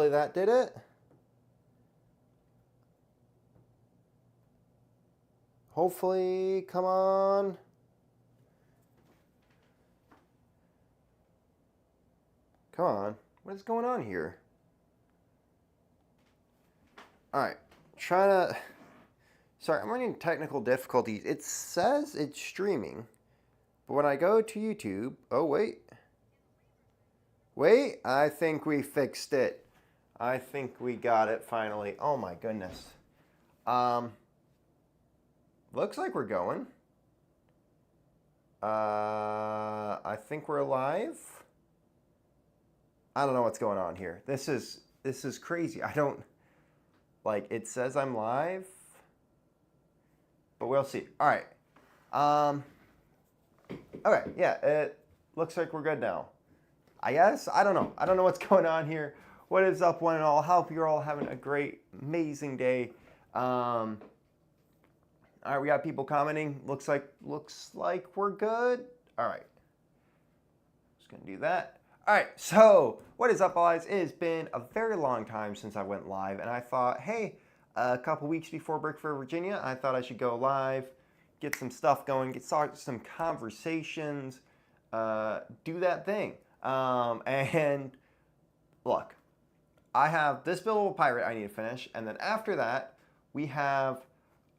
hopefully that did it. Hopefully, come on. Come on. What is going on here? All right. Trying to... Sorry, I'm running technical difficulties. It says it's streaming. But when I go to YouTube... Oh, wait. Wait. I think we fixed it. I think we got it finally. Oh, my goodness. Looks like we're going. I think we're live. I don't know what's going on here. This is crazy. I don't like it says I'm live, but we'll see. All right. Okay, yeah, it looks like we're good now. I guess. I don't know. I don't know what's going on here. What is up, one and all? Hope you're all having a great, amazing day. All right, we got people commenting. Looks like we're good. All right. Just gonna do that. All right, so what is up, guys? It has been a very long time since I went live, and I thought, hey, a couple weeks before Brickford, Virginia, I thought I should go live, get some stuff going, start some conversations, do that thing. And look, I have this buildable pirate I need to finish, and then after that, we have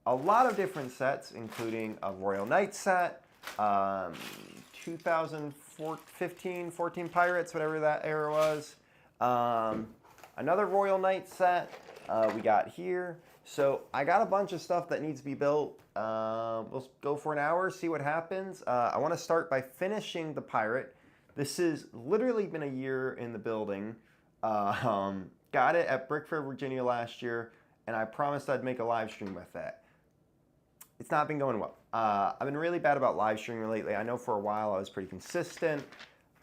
a lot of different sets, including a Royal Knight set, 2015, 14 Pirates, whatever that era was. Another Royal Knight set we got here. So I got a bunch of stuff that needs to be built. We'll go for an hour, see what happens. I want to start by finishing the pirate. This has literally been a year in the building. Got it at Brickford, Virginia last year, and I promised I'd make a live stream with that. It's not been going well. I've been really bad about live streaming lately. I know for a while I was pretty consistent.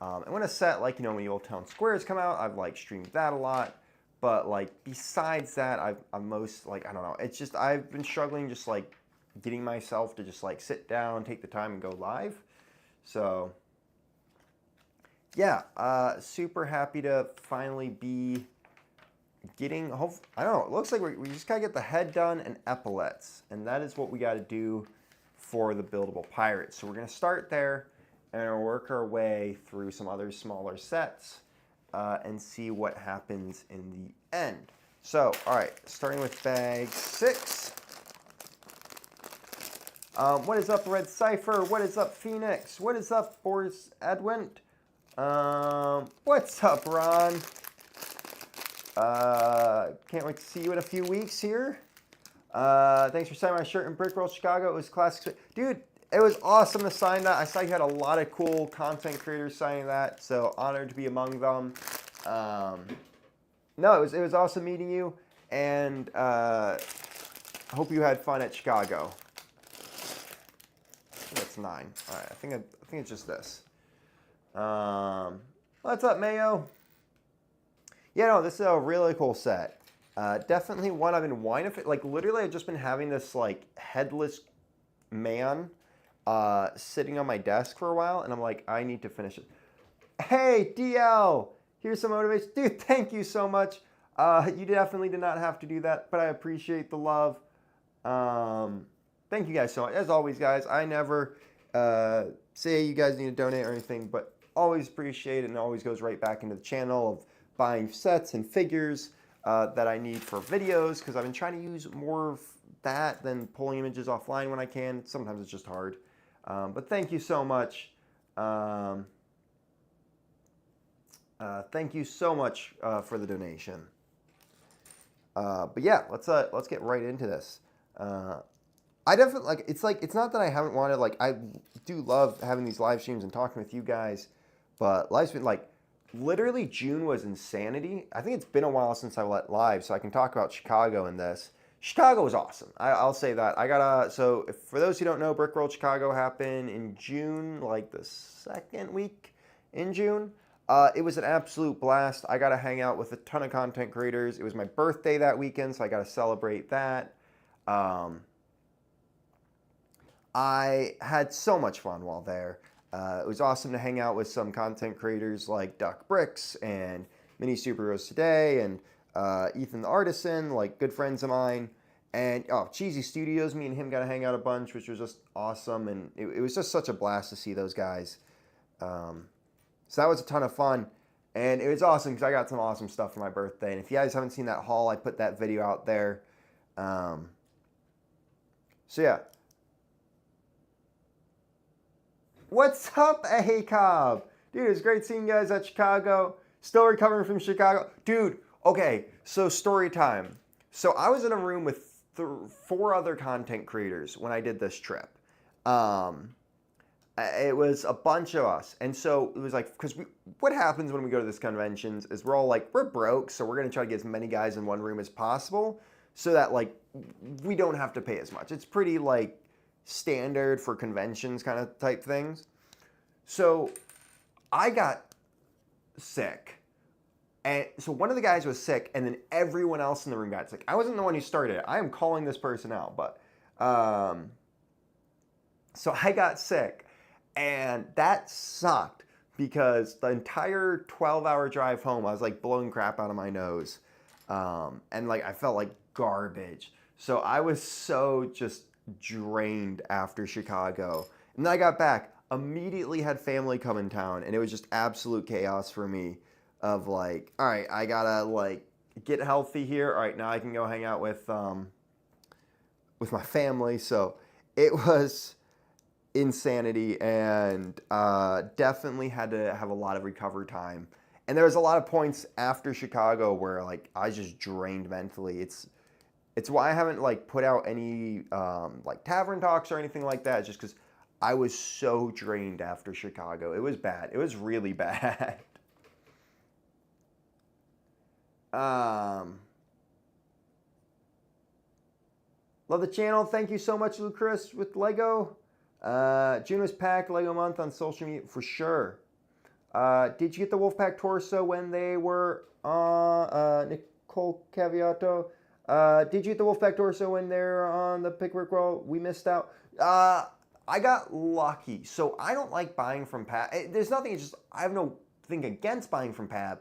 And when a set, like, you know, when the Old Town Squares come out, I've, like, streamed that a lot. But, like, besides that, I'm most, like, I don't know. It's just, I've been struggling just, like, getting myself to just, like, sit down, take the time, and go live. So, yeah, super happy to finally be getting, I don't know, it looks like we just gotta get the head done and epaulets, and that is what we gotta do for the buildable pirate. So we're gonna start there and work our way through some other smaller sets and see what happens in the end. So, all right, starting with bag 6. What is up, Red Cypher? What is up, Phoenix? What is up, Boris Adwent? What's up, Ron? Can't wait to see you in a few weeks here. Thanks for signing my shirt in Brick World Chicago. It was classic. Dude, it was awesome to sign that. I saw you had a lot of cool content creators signing that, so honored to be among them. No, it was awesome meeting you, and hope you had fun at Chicago. I think that's 9. All right, I think it's just this. What's up, Mayo? Yeah, no, this is a really cool set. Definitely one I've been wanting to, like, literally I've just been having this, like, headless man sitting on my desk for a while, and I'm like, I need to finish it. Hey, DL, here's some motivation. Dude, thank you so much. You definitely did not have to do that, but I appreciate the love. Thank you guys so much. As always, guys, I never say you guys need to donate or anything, but always appreciate it, and it always goes right back into the channel of buying sets and figures that I need for videos, because I've been trying to use more of that than pulling images offline when I can. Sometimes it's just hard. But thank you so much. Thank you so much for the donation. But yeah, let's get right into this. I definitely it's not that I haven't wanted, like, I do love having these live streams and talking with you guys, but life's been like, literally June was insanity. I think it's been a while since I went live, so I can talk about Chicago in this. Chicago was awesome. I'll say that. So for those who don't know, Brick World Chicago happened in June, like the second week in June. It was an absolute blast. I got to hang out with a ton of content creators. It was my birthday that weekend, so I got to celebrate that. I had so much fun while there. It was awesome to hang out with some content creators like Duck Bricks and Mini Superheroes Today and Ethan the Artisan, like good friends of mine. And Cheesy Studios, me and him got to hang out a bunch, which was just awesome. And it was just such a blast to see those guys. So that was a ton of fun. And it was awesome because I got some awesome stuff for my birthday. And if you guys haven't seen that haul, I put that video out there. So yeah. What's up, A-Cobb? Dude, it was great seeing you guys at Chicago. Still recovering from Chicago. Dude, okay, so story time. So I was in a room with 4 other content creators when I did this trip. It was a bunch of us. And so it was like, because what happens when we go to these conventions is we're all like, we're broke, so we're going to try to get as many guys in one room as possible so that like we don't have to pay as much. It's pretty like standard for conventions kind of type things. So I got sick. And so one of the guys was sick, and then everyone else in the room got sick. I wasn't the one who started it. I am calling this person out, but so I got sick, and that sucked because the entire 12-hour drive home, I was like blowing crap out of my nose, and like I felt like garbage. So I was so just drained after Chicago, and then I got back, immediately had family come in town, and it was just absolute chaos for me. Of like, all right, I gotta like get healthy here. All right, now I can go hang out with my family. So it was insanity, and definitely had to have a lot of recovery time. And there was a lot of points after Chicago where like I just drained mentally. It's why I haven't like put out any like tavern talks or anything like that. Just because I was so drained after Chicago. It was bad. It was really bad. Love the channel. Thank you so much, Lucas, with Lego. June was packed Lego month on social media for sure. Did you get the Wolfpack torso when they were Nicole Caviato? Did you get the Wolfpack torso when they're on the Pickwick Roll? We missed out. I got lucky. So I don't like buying from Pab. There's nothing, it's just, I have no thing against buying from Pab.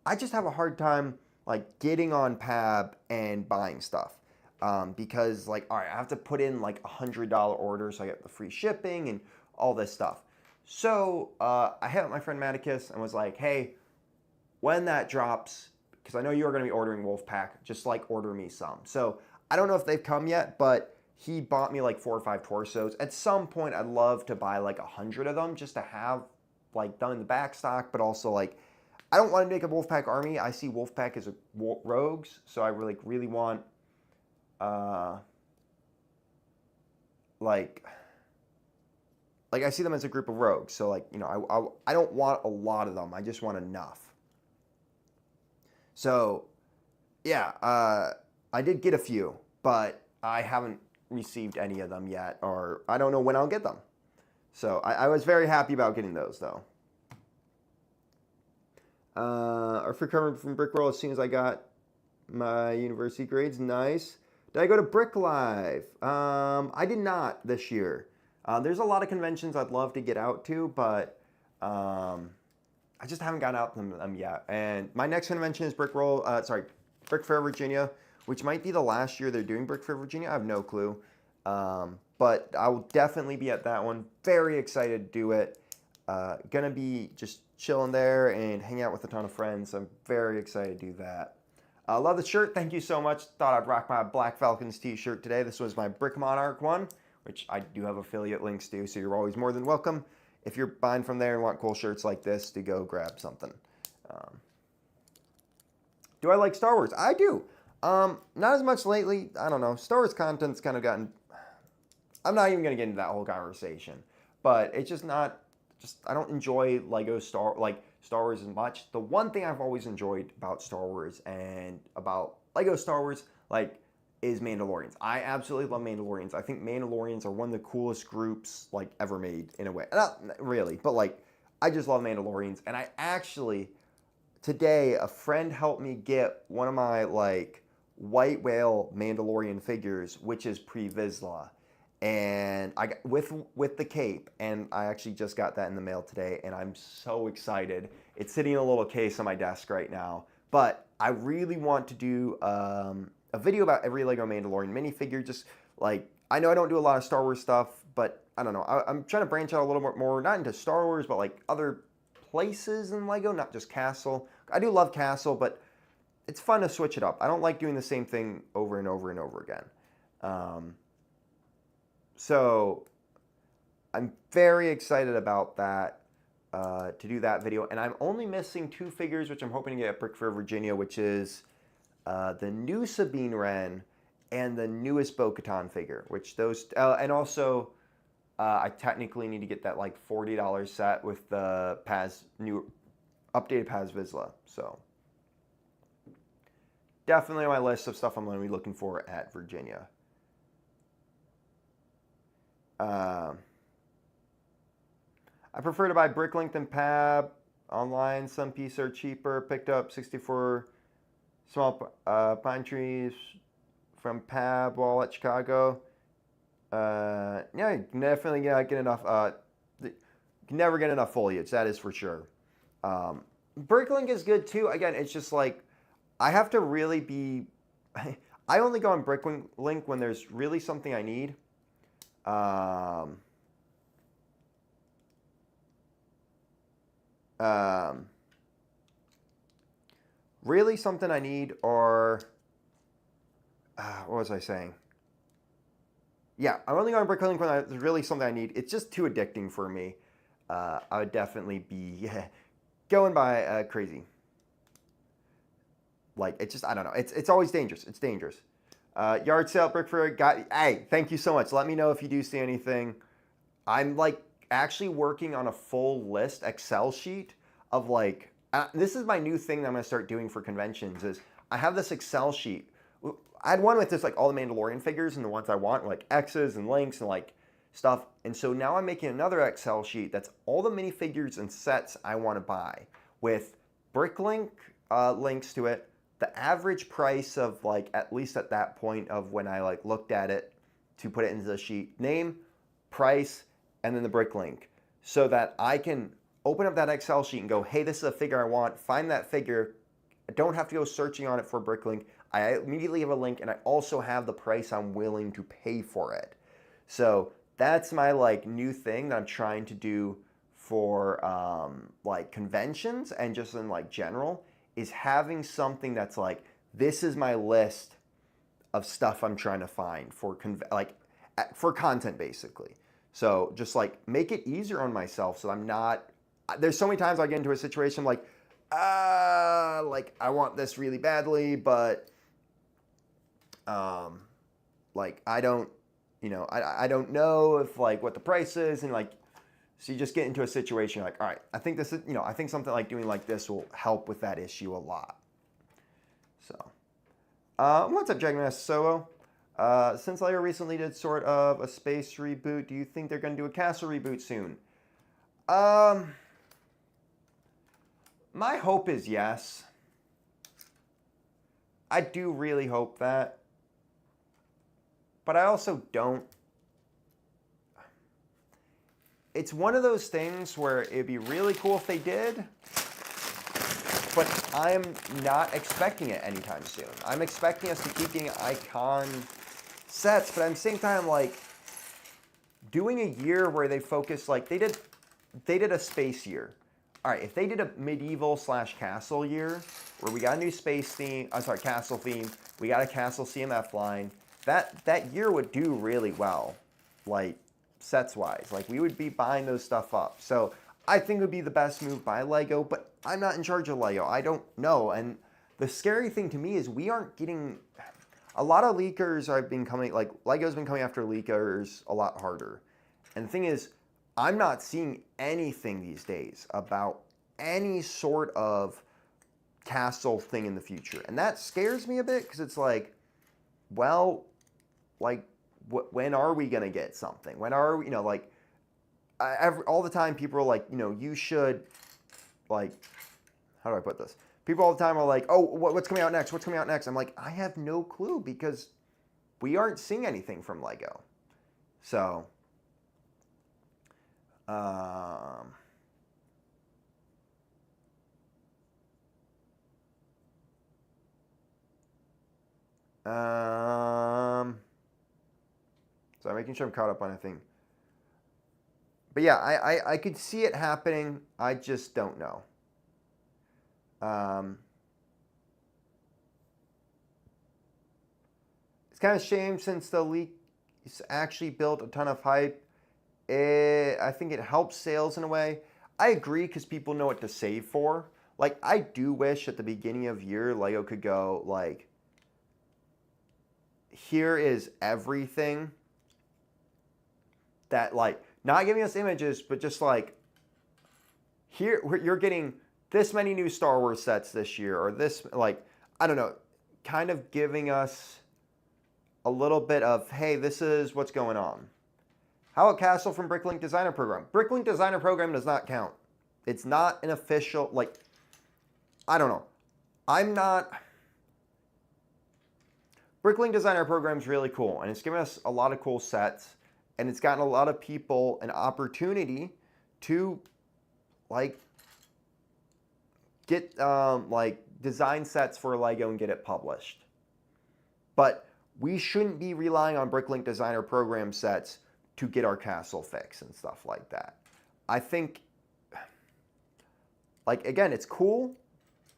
I just have a hard time like getting on Pab and buying stuff. Because like, all right, I have to put in like $100 order so I get the free shipping and all this stuff. So I hit up my friend Maticus and was like, hey, when that drops, because I know you're going to be ordering Wolfpack, just like order me some. So I don't know if they've come yet, but he bought me like 4 or 5 torsos. At some point, I'd love to buy like 100 of them just to have like them in the back stock, but also like, I don't want to make a Wolfpack army. I see Wolfpack as a rogues, so I really want like I see them as a group of rogues. So like, you know, I don't want a lot of them. I just want enough. So yeah, I did get a few, but I haven't received any of them yet, or I don't know when I'll get them. So I was very happy about getting those though. Our free cover from Brickroll as soon as I got my university grades. Nice. Did I go to Brick Live? I did not this year. There's a lot of conventions I'd love to get out to, but I just haven't gotten out to them yet. And my next convention is Brick Fair, Virginia, which might be the last year they're doing Brick Fair, Virginia. I have no clue. But I will definitely be at that one. Very excited to do it. Gonna be just chilling there and hang out with a ton of friends. I'm very excited to do that. Love the shirt. Thank you so much. Thought I'd rock my Black Falcons t-shirt today. This was my Brick Monarch one, which I do have affiliate links to, so you're always more than welcome if you're buying from there and want cool shirts like this to go grab something. Do I like Star Wars? I do. Not as much lately. I don't know. Star Wars content's kind of gotten... I'm not even going to get into that whole conversation. But it's just not... I don't enjoy Lego Star Wars as much. The one thing I've always enjoyed about Star Wars and about Lego Star Wars, like, is Mandalorians. I absolutely love Mandalorians. I think Mandalorians are one of the coolest groups, like, ever made, in a way. Not really, but, like, I just love Mandalorians. And I actually, today, a friend helped me get one of my, like, white whale Mandalorian figures, which is pre-Vizsla. And I got with the cape, and I actually just got that in the mail today, and I'm so excited. It's sitting in a little case on my desk right now, but I really want to do a video about every Lego Mandalorian minifigure. Just like, I know I don't do a lot of Star Wars stuff, but I don't know. I'm trying to branch out a little bit more, not into Star Wars, but like other places in Lego, not just Castle. I do love Castle, but it's fun to switch it up. I don't like doing the same thing over and over and over again. So I'm very excited about that, to do that video. And I'm only missing 2 figures, which I'm hoping to get at Brick Fair, Virginia, which is the new Sabine Wren and the newest Bo-Katan figure, which those, and also I technically need to get that like $40 set with the Paz, new updated Paz Vizsla. So definitely on my list of stuff I'm going to be looking for at Virginia. I prefer to buy Bricklink than Pab. Online, some pieces are cheaper. Picked up 64 small pine trees from Pab while at Chicago. Yeah, definitely get enough. Can never get enough foliage. That is for sure. Bricklink is good too. Again, it's just like I have to really be. I only go on Bricklink when there's really something I need. Really something I need, or what was I saying? Yeah, I'm only going to Bricklink when there's really something I need. It's just too addicting for me. I would definitely be going by crazy. Like, it's just, I don't know. It's always dangerous. It's dangerous. Yard sale, Brick Fair. Hey, thank you so much. Let me know if you do see anything. I'm like actually working on a full list Excel sheet of like, this is my new thing that I'm going to start doing for conventions is I have this Excel sheet. I had one with just like all the Mandalorian figures and the ones I want, like X's and links and like stuff. And so now I'm making another Excel sheet that's all the minifigures and sets I want to buy with Bricklink links to it, the average price of like, at least at that point of when I like looked at it to put it into the sheet, name, price, and then the Bricklink, so that I can open up that Excel sheet and go, hey, this is a figure I want, find that figure. I don't have to go searching on it for Bricklink. I immediately have a link, and I also have the price I'm willing to pay for it. So that's my like new thing that I'm trying to do for like conventions and just in like general, is having something that's like, this is my list of stuff I'm trying to find for for content basically. So just like make it easier on myself so I'm not, there's so many times I get into a situation like I want this really badly, but like I don't, I don't know if like what the price is, and like, so you just get into a situation like, all right, I think this is, I think something like doing like this will help with that issue a lot. So, what's up, Jagmass Solo? Since Lego recently did sort of a space reboot, do you think they're going to do a castle reboot soon? My hope is yes. I do really hope that. But I also don't. It's one of those things where it'd be really cool if they did, but I'm not expecting it anytime soon. I'm expecting us to keep getting icon sets, but at the same time, like, doing a year where they focus, like, they did a space year. All right, if they did a medieval / castle year, where we got a new space theme, castle theme, we got a castle CMF line, that year would do really well, like, sets-wise. Like, we would be buying those stuff up. So I think it would be the best move by Lego, but I'm not in charge of Lego. I don't know. And the scary thing to me is we aren't getting... A lot of leakers have been coming, like, Lego's been coming after leakers a lot harder. And the thing is, I'm not seeing anything these days about any sort of castle thing in the future. And that scares me a bit, because it's like, well, like, when are we going to get something? When are we, like, all the time people are like, you should, like, how do I put this? People all the time are like, oh, what's coming out next? What's coming out next? I'm like, I have no clue, because we aren't seeing anything from Lego. So, So I'm making sure I'm caught up on anything. But yeah, I could see it happening. I just don't know. It's kind of a shame since the leak actually built a ton of hype. I think it helps sales in a way. I agree because people know what to save for. Like, I do wish at the beginning of year, Lego could go, like, here is everything that, like, not giving us images, but just like, here, you're getting this many new Star Wars sets this year, or this, like, I don't know, kind of giving us a little bit of, hey, this is what's going on. How about Castle from Bricklink Designer Program? Bricklink Designer Program does not count. It's not an official, like, I don't know. I'm not. Bricklink Designer Program is really cool, and it's given us a lot of cool sets, and it's gotten a lot of people an opportunity to, like, get, like, design sets for Lego and get it published. But we shouldn't be relying on Bricklink Designer Program sets to get our castle fix and stuff like that. I think, like, again, it's cool,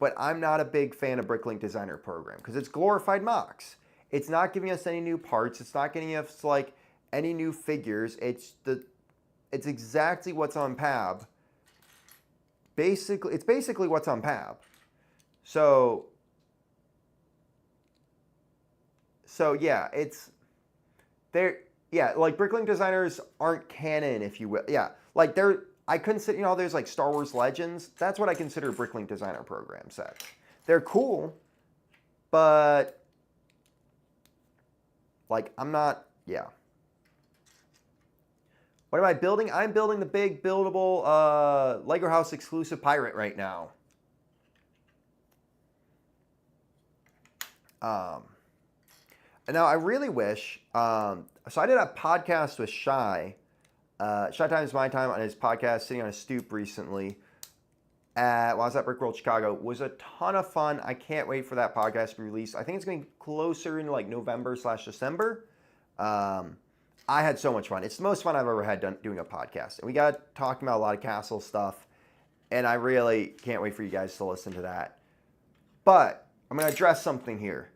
but I'm not a big fan of Bricklink Designer Program because it's glorified mocks. It's not giving us any new parts. It's not getting us, like, any new figures. It's exactly what's on PAB. It's basically what's on PAB. So yeah, yeah, like, Bricklink designers aren't canon, if you will. Yeah, like, I consider, you know, there's like Star Wars Legends. That's what I consider Bricklink Designer Program sets. They're cool, but, like, I'm not, yeah. What am I building? I'm building the big buildable Lego House exclusive pirate right now. And now I really wish, so I did a podcast with Shy. Shy Time's My Time on his podcast, sitting on a stoop recently. While I was at Brick World Chicago. It was a ton of fun. I can't wait for that podcast to be released. I think it's going to be closer in like November/December. I had so much fun. It's the most fun I've ever had doing a podcast. And we got talking about a lot of castle stuff. And I really can't wait for you guys to listen to that. But I'm going to address something here.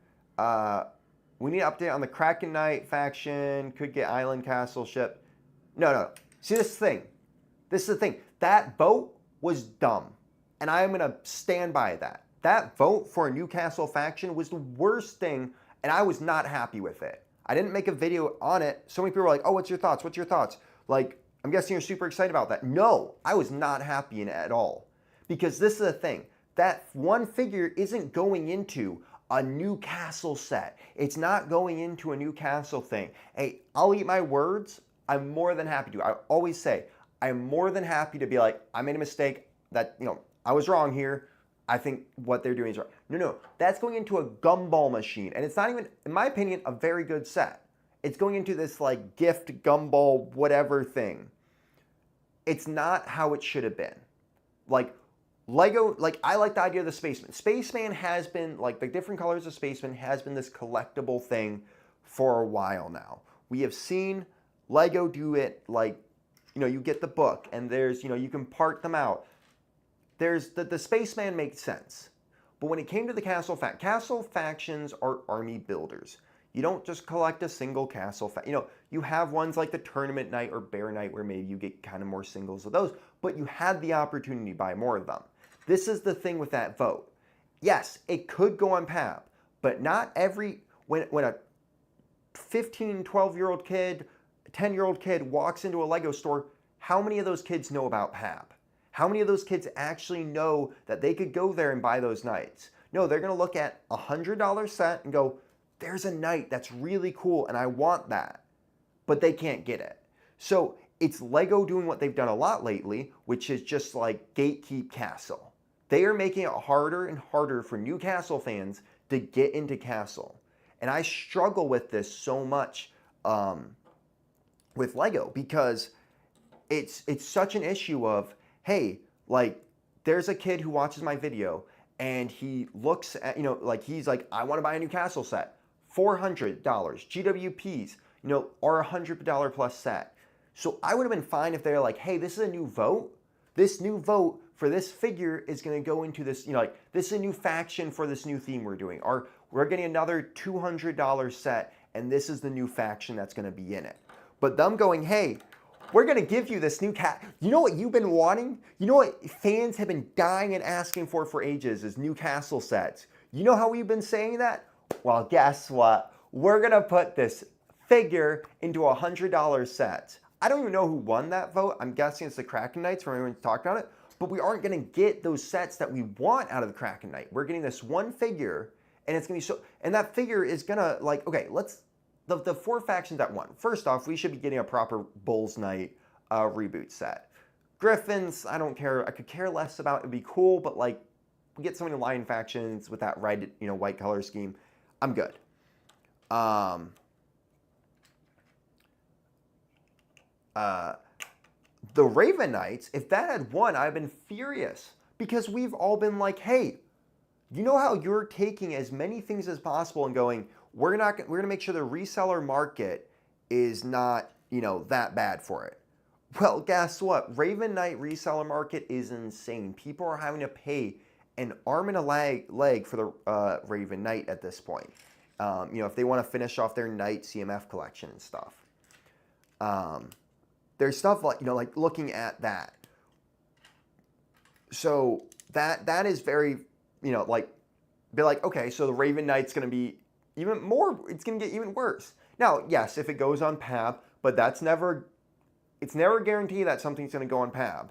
We need an update on the Kraken Knight faction. Could get Island Castle ship. No. See, this is the thing. This is the thing. That vote was dumb. And I'm going to stand by that. That vote for a new castle faction was the worst thing. And I was not happy with it. I didn't make a video on it. So many people were like, oh, what's your thoughts? What's your thoughts? Like, I'm guessing you're super excited about that. No, I was not happy in it at all. Because this is the thing. That one figure isn't going into a new castle set. It's not going into a new castle thing. Hey, I'll eat my words. I'm more than happy to. I always say, I'm more than happy to be like, I made a mistake. That, you know, I was wrong here. I think what they're doing is right. No, that's going into a gumball machine. And it's not even, in my opinion, a very good set. It's going into this like gift gumball whatever thing. It's not how it should have been. Like, Lego, like, I like the idea of the Spaceman. Spaceman has been, like, the different colors of Spaceman has been this collectible thing for a while now. We have seen Lego do it, like, you know, you get the book and there's, you know, you can part them out. There's the Spaceman makes sense. But when it came to the castle factions are army builders. You don't just collect a single castle. You know, you have ones like the Tournament Knight or Bear Knight where maybe you get kind of more singles of those, but you had the opportunity to buy more of them. This is the thing with that vote. Yes, it could go on PAB, but not every, when a 15, 12-year-old kid, 10-year-old kid walks into a Lego store, how many of those kids know about PAB? How many of those kids actually know that they could go there and buy those knights? No, they're going to look at a $100 set and go, there's a knight that's really cool and I want that. But they can't get it. So it's Lego doing what they've done a lot lately, which is just like gatekeep castle. They are making it harder and harder for new castle fans to get into castle. And I struggle with this so much with Lego because it's such an issue of, hey, like, there's a kid who watches my video and he looks at, you know, like, he's like, I want to buy a new castle set. $400. GWPs, you know, are $100 plus set. So I would have been fine if they're like, hey, this is a new vote. This new vote for this figure is going to go into this, you know, like this is a new faction for this new theme we're doing. Or we're getting another $200 set and this is the new faction that's going to be in it. But them going, hey, we're going to give you this new cat. You know what you've been wanting? You know what fans have been dying and asking for ages is new castle sets. You know how we've been saying that? Well, guess what? We're going to put this figure into a $100 set. I don't even know who won that vote. I'm guessing it's the Kraken Knights from everyone talking about it. But we aren't going to get those sets that we want out of the Kraken Knight. We're getting this one figure, and it's going to be so. And that figure is going to, like, okay, let's, the 4 factions that won. First off, we should be getting a proper Bulls Knight reboot set. Griffins, I don't care. I could care less about. It'd be cool, but like, we get so many Lion factions with that red, you know, white color scheme. I'm good. The Raven Knights, if that had won, I'd been furious because we've all been like, hey, you know how you're taking as many things as possible and going, we're gonna make sure the reseller market is not, you know, that bad for it. Well, guess what? Raven Knight reseller market is insane. People are having to pay an arm and a leg for the Raven Knight at this point. You know, if they want to finish off their Knight CMF collection and stuff. There's stuff like, you know, like looking at that. So that is very, you know, like, be like, okay, so the Raven Knight's going to be even more, it's going to get even worse. Now, yes, if it goes on PAB, but that's never, it's never guaranteed that something's going to go on PAB.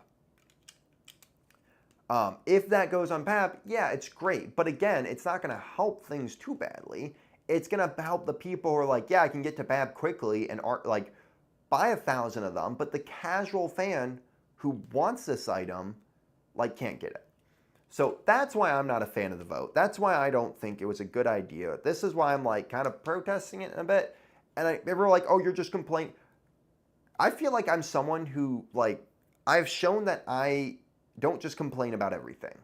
If that goes on PAB, yeah, it's great. But again, it's not going to help things too badly. It's going to help the people who are like, yeah, I can get to PAB quickly and are like, buy 1,000 of them, but the casual fan who wants this item, like, can't get it. So that's why I'm not a fan of the vote. That's why I don't think it was a good idea. This is why I'm like kind of protesting it a bit. And they were like, oh, you're just complaining. I feel like I'm someone who, like, I've shown that I don't just complain about everything.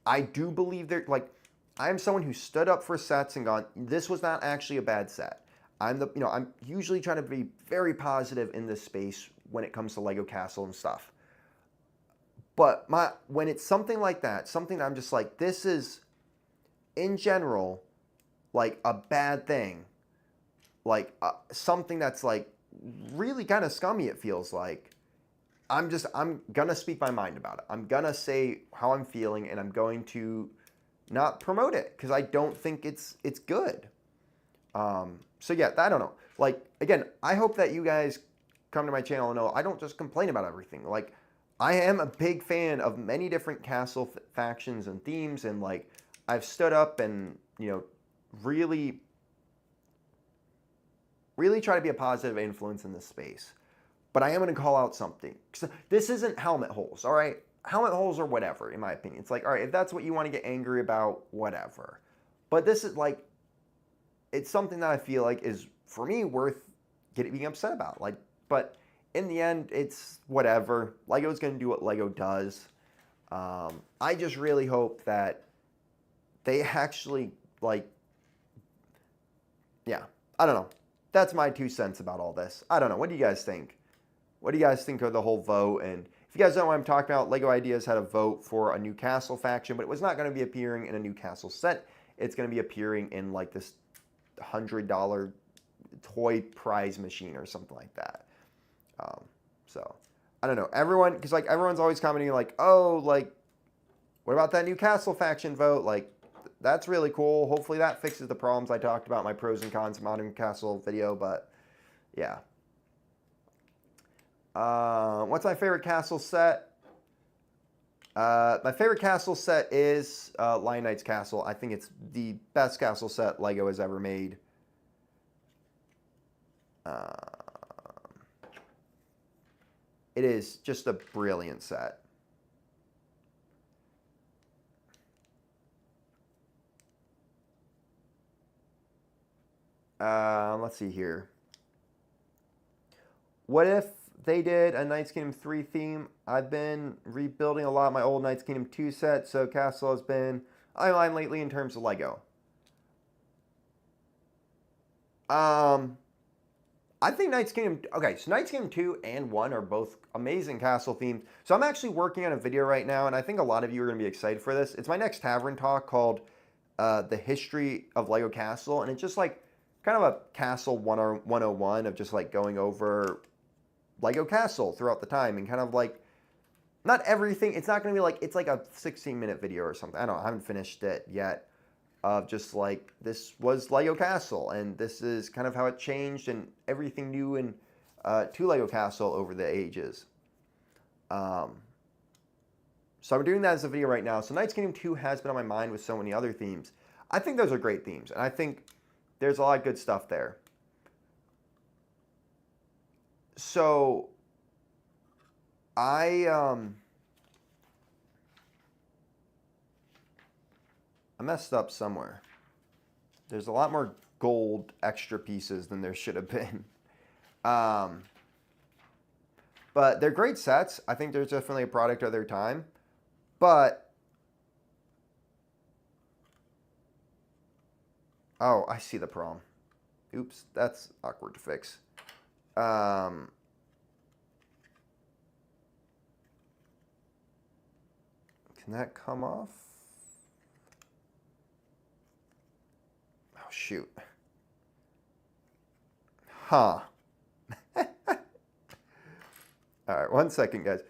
I do believe there, like, I am someone who stood up for sets and gone, this was not actually a bad set. I'm usually trying to be very positive in this space when it comes to Lego Castle and stuff. But when it's something like that, something that I'm just like, this is, in general, like a bad thing, like something that's like really kind of scummy, it feels like, I'm gonna speak my mind about it. I'm gonna say how I'm feeling, and I'm going to not promote it because I don't think it's good. So yeah, I don't know. Like, again, I hope that you guys come to my channel and know I don't just complain about everything. Like, I am a big fan of many different castle factions and themes, and like, I've stood up and, you know, really try to be a positive influence in this space. But I am going to call out something. This isn't helmet holes, all right? Helmet holes are whatever, in my opinion. It's like, all right, if that's what you want to get angry about, whatever. But this is like, it's something that I feel like is, for me, worth being upset about. Like, but in the end, it's whatever. Lego's going to do what Lego does. I just really hope that they actually, like, yeah, I don't know. That's my 2 cents about all this. I don't know. What do you guys think? What do you guys think of the whole vote? And if you guys don't know what I'm talking about, Lego Ideas had a vote for a new castle faction, but it was not going to be appearing in a new castle set. It's going to be appearing in like this $100 toy prize machine or something like that. So I don't know. Everyone, because like everyone's always commenting like, oh, like, what about that new castle faction vote? Like, that's really cool. Hopefully that fixes the problems I talked about in my pros and cons modern castle video. But yeah. What's my favorite castle set? My favorite castle set is Lion Knight's Castle. I think it's the best castle set Lego has ever made. It is just a brilliant set. Let's see here. What if they did a Knights Kingdom 3 theme? I've been rebuilding a lot of my old Knights Kingdom 2 sets, so Castle has been online lately in terms of Lego. I think Knights Kingdom, okay, so Knights Kingdom 2 and 1 are both amazing castle themed. So I'm actually working on a video right now, and I think a lot of you are going to be excited for this. It's my next tavern talk called The History of Lego Castle, and it's just like kind of a castle 101 of just like going over Lego Castle throughout the time and kind of like, not everything, it's not going to be like, it's like a 16-minute video or something. I don't know, I haven't finished it yet. Of just like, this was Lego Castle, and this is kind of how it changed and everything new in to Lego Castle over the ages. So I'm doing that as a video right now. So Knights Kingdom 2 has been on my mind with so many other themes. I think those are great themes, and I think there's a lot of good stuff there. So I messed up somewhere. There's a lot more gold extra pieces than there should have been. But they're great sets. I think there's definitely a product of their time. But, oh, I see the problem. Oops, that's awkward to fix. Can that come off? Oh, shoot. Huh. All right, 1 second, guys.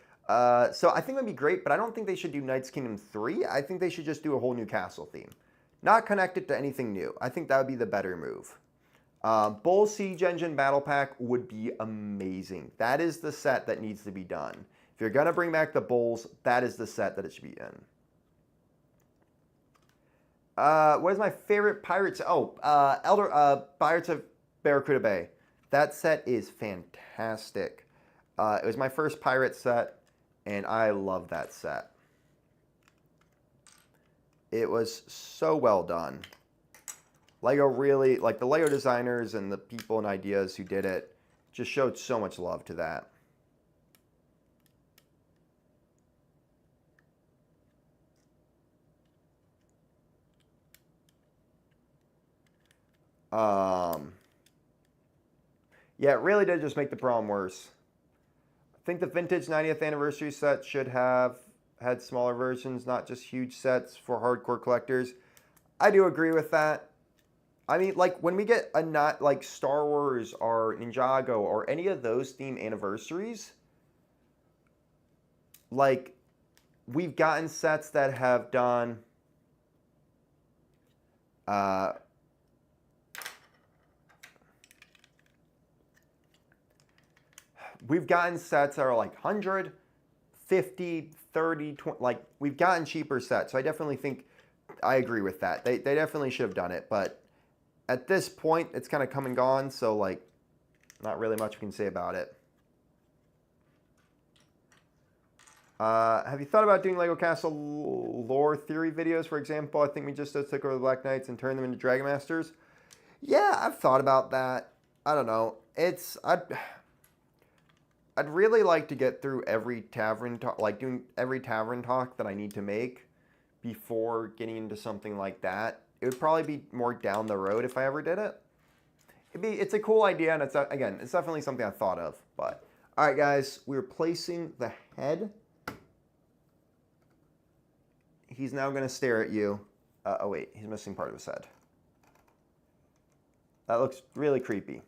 So I think that'd be great, but I don't think they should do Knights Kingdom 3. I think they should just do a whole new castle theme. Not connect it to anything new. I think that would be the better move. Bull Siege Engine Battle Pack would be amazing. That is the set that needs to be done. If you're going to bring back the Bulls, that is the set that it should be in. What is my favorite Pirates? Oh, Pirates of Barracuda Bay. That set is fantastic. It was my first pirate set, and I love that set. It was so well done. Lego really, like the Lego designers and the people and ideas who did it, just showed so much love to that. Yeah, it really did just make the problem worse. I think the vintage 90th anniversary set should have had smaller versions, not just huge sets for hardcore collectors. I do agree with that. I mean, like when we get a not like Star Wars or Ninjago or any of those theme anniversaries, like we've gotten sets that have done we've gotten sets that are like 100, 50, 30, 20, like we've gotten cheaper sets. So I definitely think I agree with that. They definitely should have done it, but at this point it's kind of come and gone, so like not really much we can say about it. Have you thought about doing Lego Castle lore theory videos, for example? I think we just took over the Black Knights and turned them into Dragon Masters. Yeah, I've thought about that. I don't know. I'd really like to get through every tavern talk, like doing every tavern talk that I need to make before getting into something like that. It would probably be more down the road if I ever did it. It's a cool idea, and it's definitely something I thought of. But all right, guys, we're placing the head. He's now going to stare at you. Oh wait, he's missing part of his head. That looks really creepy.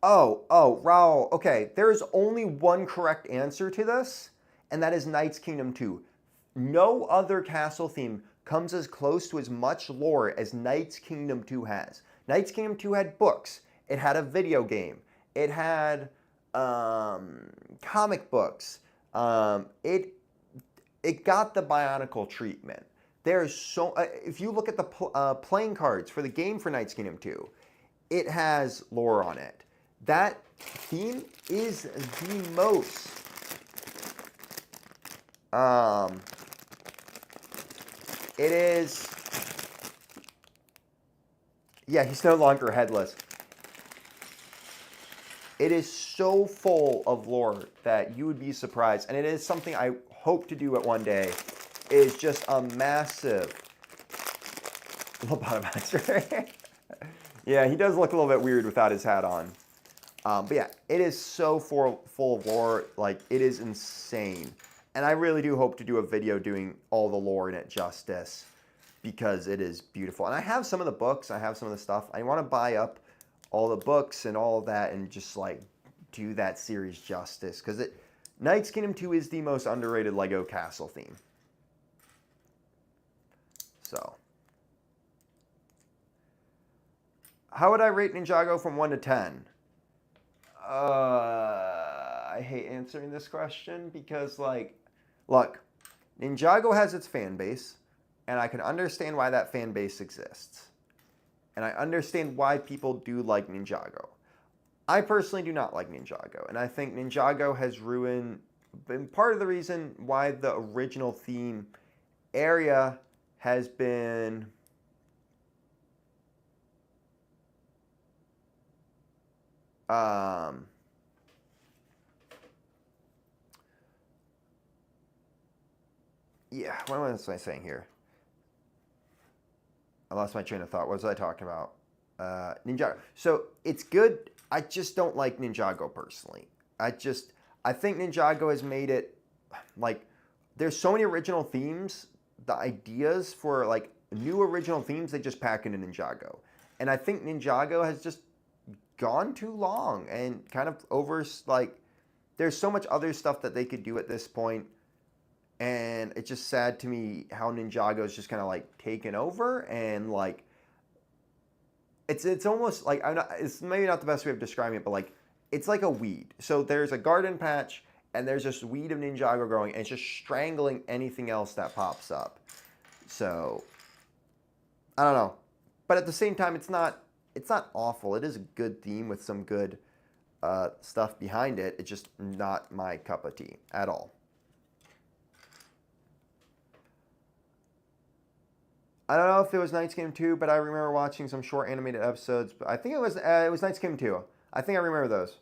Oh, Raul. Okay, there is only one correct answer to this, and that is Knights Kingdom 2. No other castle theme comes as close to as much lore as Knights Kingdom 2 has. Knights Kingdom 2 had books. It had a video game. It had comic books. It got the Bionicle treatment. There's so if you look at the playing cards for the game for Knights Kingdom 2, it has lore on it. That theme is the most it is, yeah, he's no longer headless. It is so full of lore that you would be surprised, and it is something I hope to do at one day, is just a massive lobotomizer. Yeah, he does look a little bit weird without his hat on. But yeah, it is so full of lore. Like, it is insane. And I really do hope to do a video doing all the lore in it justice, because it is beautiful. And I have some of the books. I have some of the stuff. I want to buy up all the books and all of that and just, like, do that series justice. Because Knight's Kingdom 2 is the most underrated LEGO castle theme. So, how would I rate Ninjago from 1 to 10? I hate answering this question because, like, look, Ninjago has its fan base, and I can understand why that fan base exists. And I understand why people do like Ninjago. I personally do not like Ninjago, and I think Ninjago has been part of the reason why the original theme area has been yeah, what was I saying here? I lost my train of thought. What was I talking about? Ninjago. So it's good. I just don't like Ninjago personally. I think Ninjago has made it, like, there's so many original themes. The ideas for, like, new original themes, they just pack into Ninjago. And I think Ninjago has just gone too long and kind of like, there's so much other stuff that they could do at this point. And it's just sad to me how Ninjago is just kind of, like, taken over, and, like, it's almost like, it's maybe not the best way of describing it, but, like, it's like a weed. So there's a garden patch, and there's just weed of Ninjago growing, and it's just strangling anything else that pops up. So I don't know, but at the same time, it's not awful. It is a good theme with some good stuff behind it. It's just not my cup of tea at all. I don't know if it was Knight's Kingdom 2, but I remember watching some short animated episodes. But I think it was Knight's Kingdom 2. I think I remember those.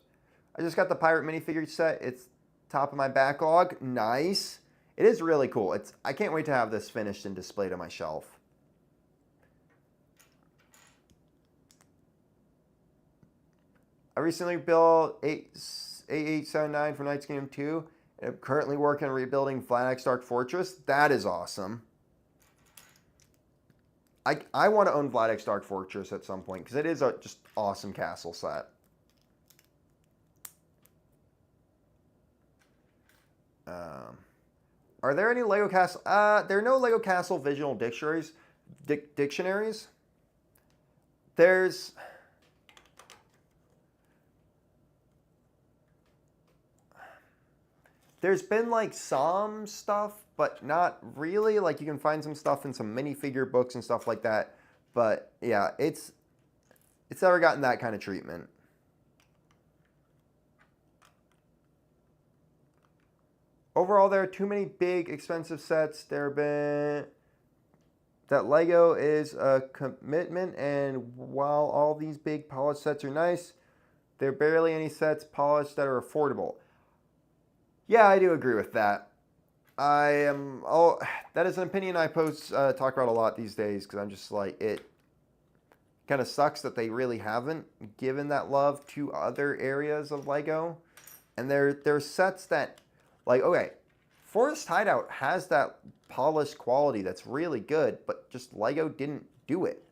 I just got the pirate minifigure set. It's top of my backlog. Nice. It is really cool. I can't wait to have this finished and displayed on my shelf. I recently built 8879 for Knight's Kingdom 2. I'm currently working on rebuilding Flat X Dark Fortress. That is awesome. I want to own Flat X Dark Fortress at some point because it is a just awesome castle set. Are there any Lego Castle? There are no Lego Castle visual dictionaries. There's been, like, some stuff, but not really. Like, you can find some stuff in some minifigure books and stuff like that. But yeah, it's never gotten that kind of treatment. Overall, there are too many big, expensive sets. That LEGO is a commitment, and while all these big polished sets are nice, there are barely any sets polished that are affordable. Yeah, I do agree with that. That is an opinion I talk about a lot these days, because I'm just like, it kind of sucks that they really haven't given that love to other areas of LEGO. And there's sets that, like, okay, Forest Hideout has that polished quality that's really good, but just LEGO didn't do it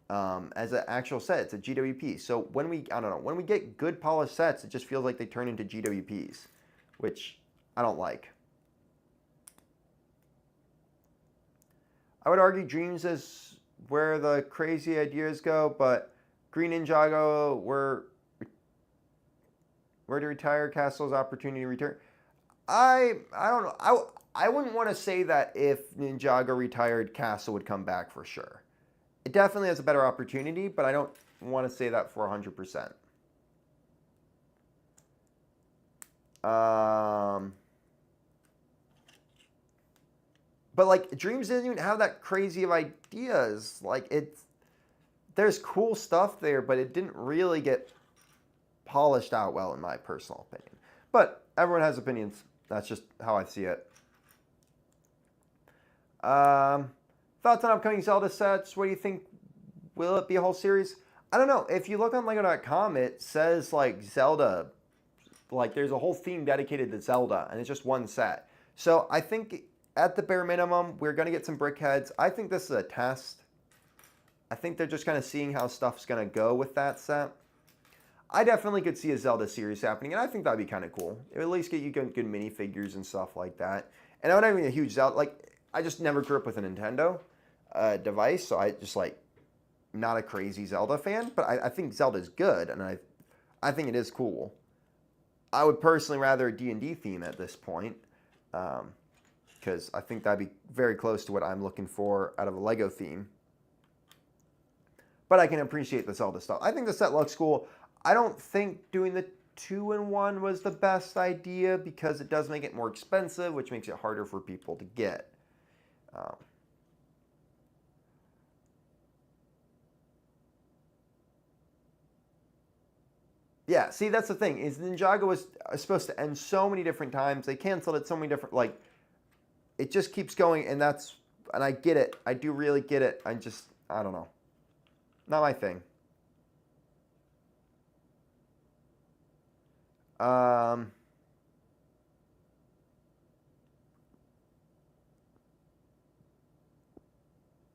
as an actual set. It's a GWP. So when we get good polished sets, it just feels like they turn into GWPs, which I don't like. I would argue Dreams is where the crazy ideas go, but Green Ninjago, where to retire, Castle's opportunity to return. I don't know. I wouldn't want to say that if Ninjago retired, Castle would come back for sure. It definitely has a better opportunity, but I don't want to say that for 100%. But, like, Dreams didn't even have that crazy of ideas. Like, there's cool stuff there, but it didn't really get polished out well, in my personal opinion. But everyone has opinions. That's just how I see it. Thoughts on upcoming Zelda sets? What do you think? Will it be a whole series? I don't know. If you look on Lego.com, it says like Zelda, like there's a whole theme dedicated to Zelda, and it's just one set. So I think at the bare minimum, we're going to get some brickheads. I think this is a test. I think they're just kind of seeing how stuff's going to go with that set. I definitely could see a Zelda series happening, and I think that'd be kind of cool. It would at least get you good minifigures and stuff like that. And I'm not even a huge Zelda, like, I just never grew up with a Nintendo device, so I just, like, not a crazy Zelda fan, but I think Zelda's good, and I think it is cool. I would personally rather a D&D theme at this point, because I think that'd be very close to what I'm looking for out of a Lego theme. But I can appreciate the Zelda stuff. I think the set looks cool. I don't think doing the 2-in-1 was the best idea because it does make it more expensive, which makes it harder for people to get. Yeah, see, that's the thing, is Ninjago was supposed to end so many different times. They canceled it so many different, like, it just keeps going, and I get it. I do really get it. I don't know. Not my thing.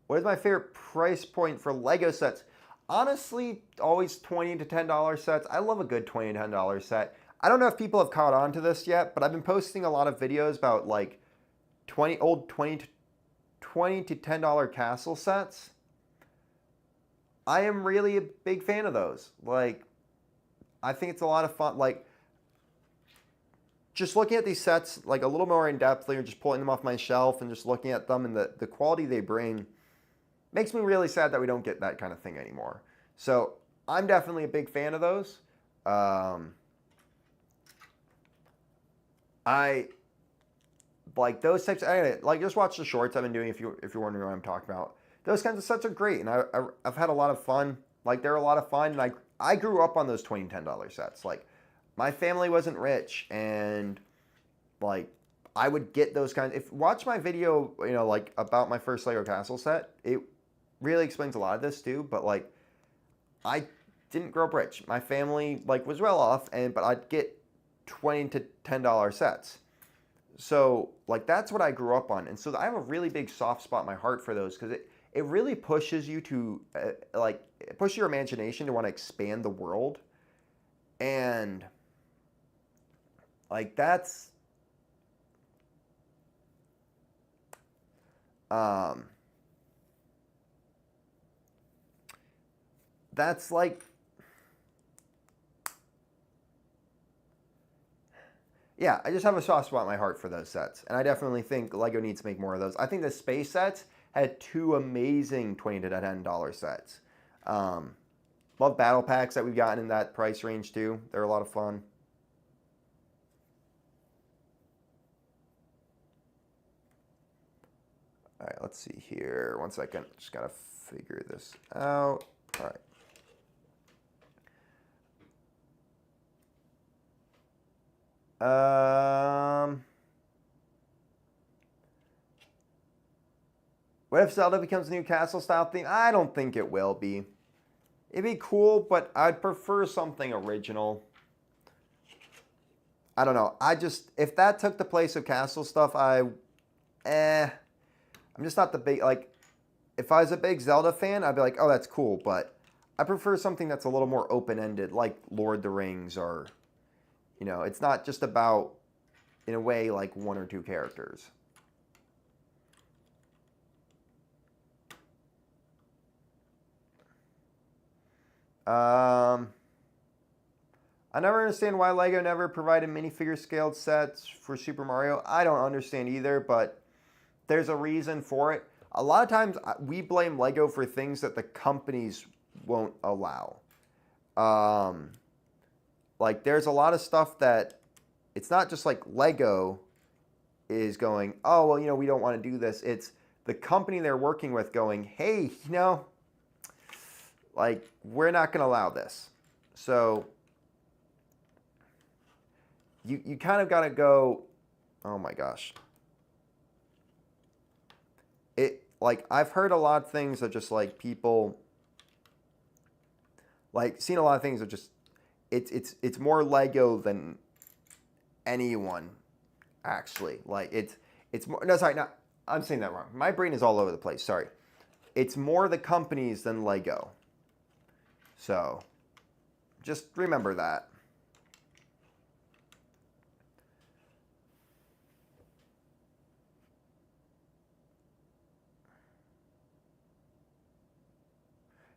What is my favorite price point for Lego sets? Honestly, always $20 to $10 sets. I love a good $20 to $10 set. I don't know if people have caught on to this yet, but I've been posting a lot of videos about like $20 to $10 castle sets. I am really a big fan of those. Like, I think it's a lot of fun. Like, just looking at these sets like a little more in depth, or just pulling them off my shelf and just looking at them and the quality they bring makes me really sad that we don't get that kind of thing anymore. So I'm definitely a big fan of those. I like those types. Like, just watch the shorts I've been doing if you're wondering what I'm talking about. Those kinds of sets are great, and I've had a lot of fun. Like, they're a lot of fun, and I grew up on those $20, $10 sets. Like, my family wasn't rich, and like I would get those kinds. If watch my video, like about my first Lego Castle set, it really explains a lot of this too. But like, I didn't grow up rich. My family like was well off, but I'd get $20 to $10 sets. So like that's what I grew up on, and so I have a really big soft spot in my heart for those because it really pushes you to push your imagination to want to expand the world, and like that's like, yeah, I just have a soft spot in my heart for those sets, and I definitely think Lego needs to make more of those. I think the space sets had two amazing $20 to $10 sets. Love battle packs that we've gotten in that price range too. They're a lot of fun. All right, let's see here. 1 second. Just gotta figure this out. All right. What if Zelda becomes a new castle style theme? I don't think it will be. It'd be cool, but I'd prefer something original. I don't know. If that took the place of castle stuff, I'm just not the big, like, if I was a big Zelda fan, I'd be like, oh, that's cool, but I prefer something that's a little more open-ended, like Lord of the Rings, or, it's not just about, in a way, like one or two characters. I never understand why Lego never provided minifigure scaled sets for Super Mario. I don't understand either, but there's a reason for it. A lot of times we blame Lego for things that the companies won't allow. Like there's a lot of stuff that it's not just like Lego is going, oh, well, we don't want to do this. It's the company they're working with going, hey, like we're not going to allow this. So you kind of got to go, oh my gosh. like, I've heard a lot of things that just, like, people, like, seen a lot of things that just, it's more Lego than anyone, actually. Like, it's more, no, sorry, no, I'm saying that wrong. My brain is all over the place, sorry. It's more the companies than Lego. So, just remember that.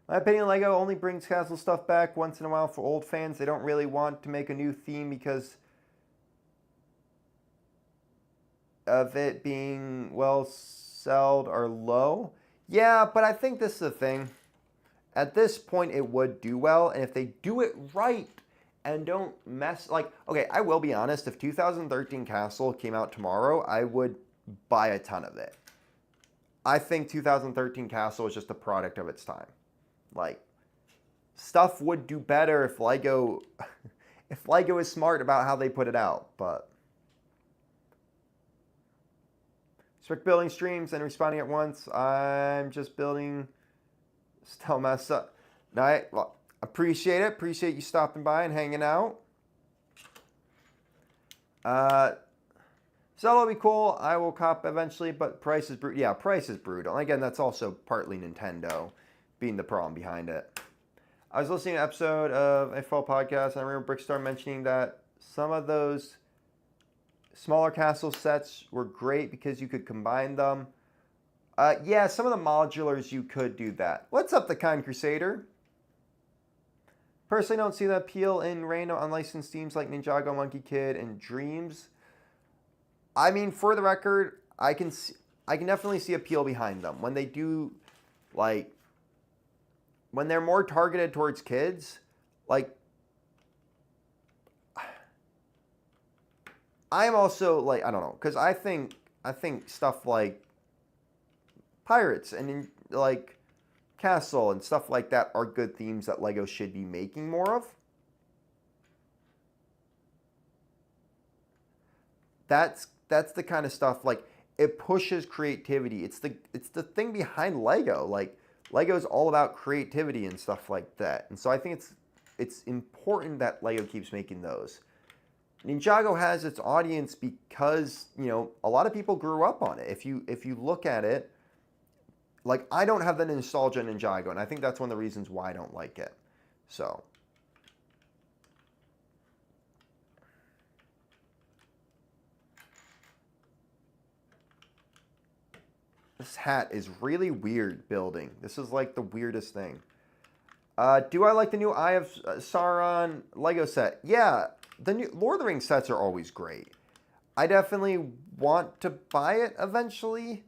My opinion, Lego only brings castle stuff back once in a while for old fans. They don't really want to make a new theme because of it being well sold or low. Yeah, but I think this is the thing. At this point, it would do well, and if they do it right and don't mess, like, okay, I will be honest, if 2013 Castle came out tomorrow, I would buy a ton of it. I think 2013 Castle is just a product of its time. Like, stuff would do better if Lego if Lego is smart about how they put it out, but strict building streams and responding at once. I'm just building, still messed up. Well, appreciate it. Appreciate you stopping by and hanging out. Solo will be cool. I will cop eventually, but price is brutal. Yeah, price is brutal. And again, that's also partly Nintendo being the problem behind it. I was listening to an episode of a full podcast, and I remember Brickstar mentioning that some of those smaller castle sets were great because you could combine them. Yeah, some of the modulars you could do that. What's up, the Kind Crusader? Personally, don't see the appeal in random unlicensed themes like Ninjago, Monkey Kid, and Dreams. I mean, for the record, I can definitely see appeal behind them when they do, like, when they're more targeted towards kids. Like, I'm also, like, I don't know, because I think stuff like Pirates and, like, Castle and stuff like that are good themes that Lego should be making more of. That's the kind of stuff, like, it pushes creativity. It's the thing behind Lego. Like, Lego's all about creativity and stuff like that. And so I think it's important that Lego keeps making those. Ninjago has its audience because, you know, a lot of people grew up on it. If you look at it, like, I don't have the nostalgia in Ninjago, and I think that's one of the reasons why I don't like it. So, this hat is really weird building. This is like the weirdest thing. Do I like the new Eye of Sauron Lego set? Yeah, the new Lord of the Rings sets are always great. I definitely want to buy it eventually.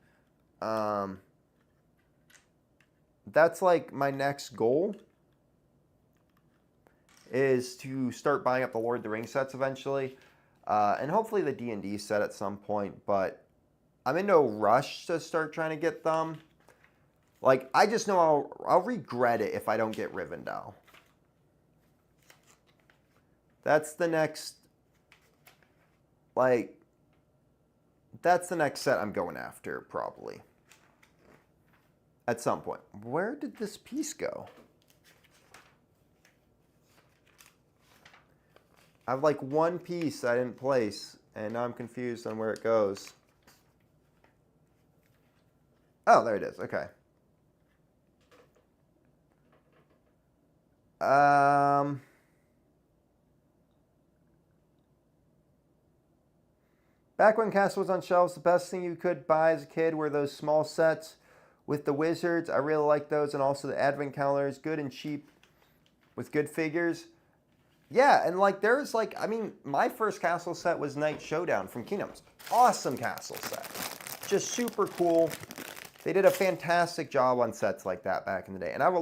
That's like my next goal, is to start buying up the Lord of the Rings sets eventually. And hopefully the D&D set at some point, but I'm in no rush to start trying to get them. Like, I just know I'll regret it if I don't get Rivendell. That's the next, like, that's the next set I'm going after, probably. At some point. Where did this piece go? I have, like, one piece I didn't place, and now I'm confused on where it goes. Oh, there it is. Okay. Back when Castle was on shelves, the best thing you could buy as a kid were those small sets with the wizards. I really like those, and also the advent calendars, good and cheap with good figures. Yeah, and, like, there's, like, I mean, my first Castle set was Night Showdown from Kingdoms. Awesome Castle set. Just super cool. They did a fantastic job on sets like that back in the day. And I have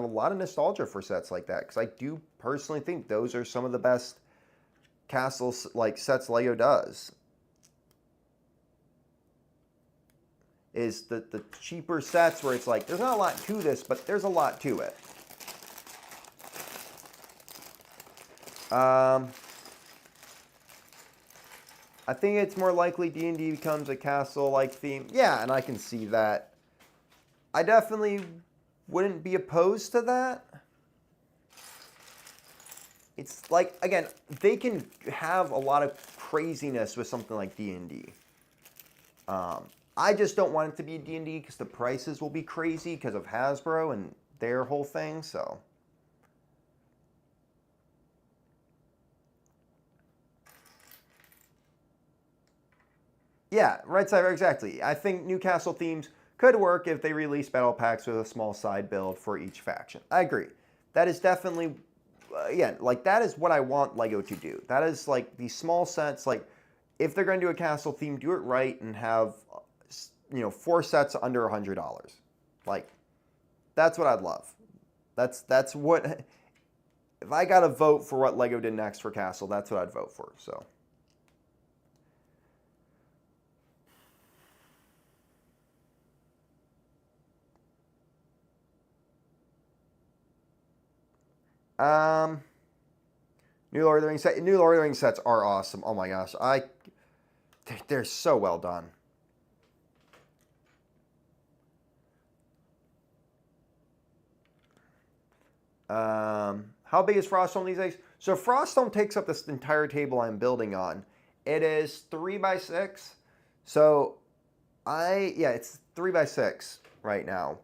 a lot of nostalgia for sets like that, because I do personally think those are some of the best Castles, like, sets Lego does. Is the cheaper sets where it's like, there's not a lot to this, but there's a lot to it. I think it's more likely D&D becomes a castle-like theme. Yeah, and I can see that. I definitely wouldn't be opposed to that. It's like, again, they can have a lot of craziness with something like D&D. I just don't want it to be D&D because the prices will be crazy because of Hasbro and their whole thing, so. Yeah, right side, exactly. I think Newcastle themes could work if they release battle packs with a small side build for each faction. I agree. That is definitely, again, like that is what I want LEGO to do. That is like these small sets, like if they're going to do a castle theme, do it right and have, 4 sets under $100. Like, that's what I'd love. That's what, if I got to vote for what LEGO did next for castle, that's what I'd vote for, so. New Lord of the Rings set. New Lord of the Rings sets are awesome. Oh my gosh, they're so well done. How big is Frostdome these days? So Frostdome takes up this entire table I'm building on. It is 3x6. So it's 3x6 right now.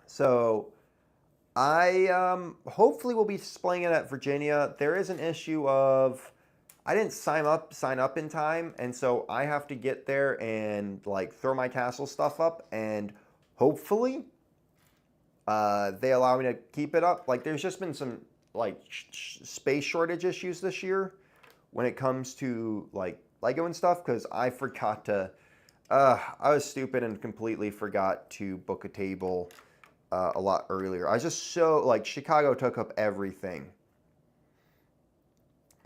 So I hopefully will be displaying it at Virginia. There is an issue of I didn't sign up in time, and so I have to get there and like throw my castle stuff up, and hopefully they allow me to keep it up. Like there's just been some like space shortage issues this year when it comes to like Lego and stuff because I forgot to. I was stupid and completely forgot to book a table a lot earlier. I was just so like Chicago took up everything.